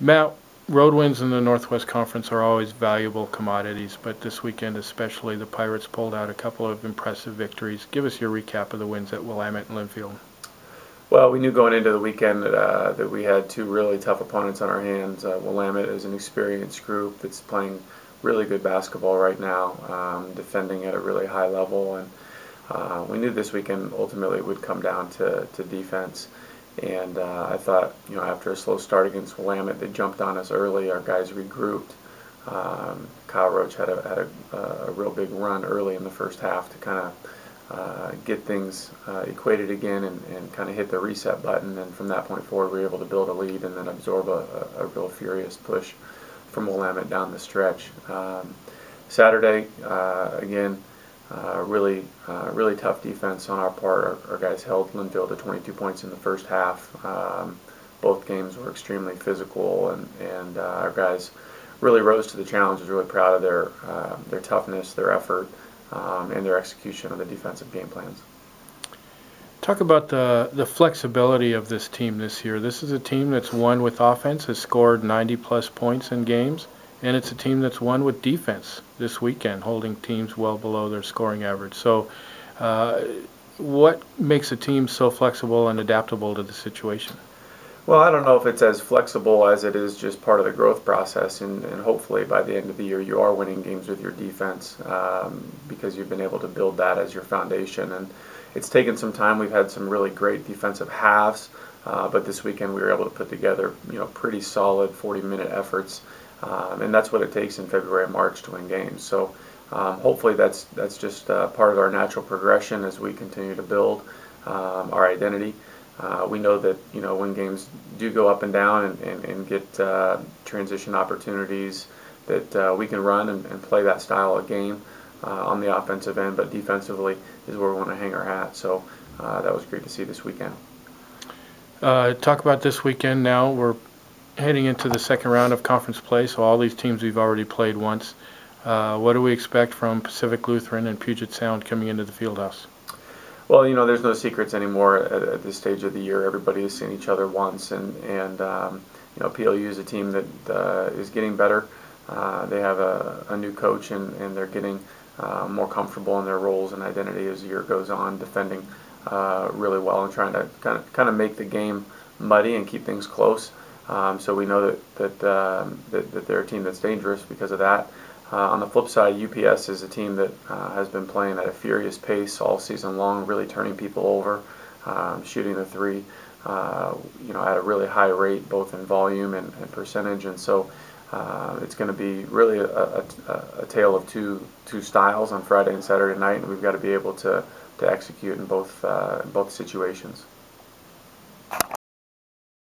Matt, road wins in the Northwest Conference are always valuable commodities, but this weekend especially, the Pirates pulled out a couple of impressive victories. Give us your recap of the wins at Willamette and Linfield. Well, we knew going into the weekend that we had two really tough opponents on our hands. Willamette is an experienced group that's playing really good basketball right now, defending at a really high level, and we knew this weekend ultimately would come down to defense. And I thought, after a slow start against Willamette, they jumped on us early. Our guys regrouped. Kyle Roach had a real big run early in the first half to kind of get things equated again and kind of hit the reset button. And from that point forward, we were able to build a lead and then absorb a real furious push from Willamette down the stretch. Saturday, again, really tough defense on our part. Our guys held Linfield to 22 points in the first half. Both games were extremely physical, and our guys really rose to the challenge. I was really proud of their toughness, their effort, and their execution of the defensive game plans. Talk about the flexibility of this team this year. This is a team that's won with offense, has scored 90-plus points in games, and it's a team that's won with defense this weekend, holding teams well below their scoring average. So what makes a team so flexible and adaptable to the situation? Well, I don't know if it's as flexible as it is just part of the growth process, and hopefully by the end of the year you are winning games with your defense because you've been able to build that as your foundation. And it's taken some time. We've had some really great defensive halves, but this weekend we were able to put together pretty solid 40-minute efforts, and that's what it takes in February and March to win games. So hopefully that's just part of our natural progression as we continue to build our identity. We know that when games do go up and down and get transition opportunities, that we can run and play that style of game on the offensive end, but defensively is where we want to hang our hat. So that was great to see this weekend. Talk about this weekend now. We're heading into the second round of conference play, so all these teams we've already played once. What do we expect from Pacific Lutheran and Puget Sound coming into the Fieldhouse? Well, there's no secrets anymore at this stage of the year. Everybody has seen each other once, and PLU is a team that is getting better. They have a new coach, and they're getting more comfortable in their roles and identity as the year goes on, defending really well and trying to kind of make the game muddy and keep things close. So we know that they're a team that's dangerous because of that. On the flip side, UPS is a team that has been playing at a furious pace all season long, really turning people over, shooting the three, at a really high rate, both in volume and percentage. And so it's going to be really a tale of two styles on Friday and Saturday night, and we've got to be able to execute in both situations.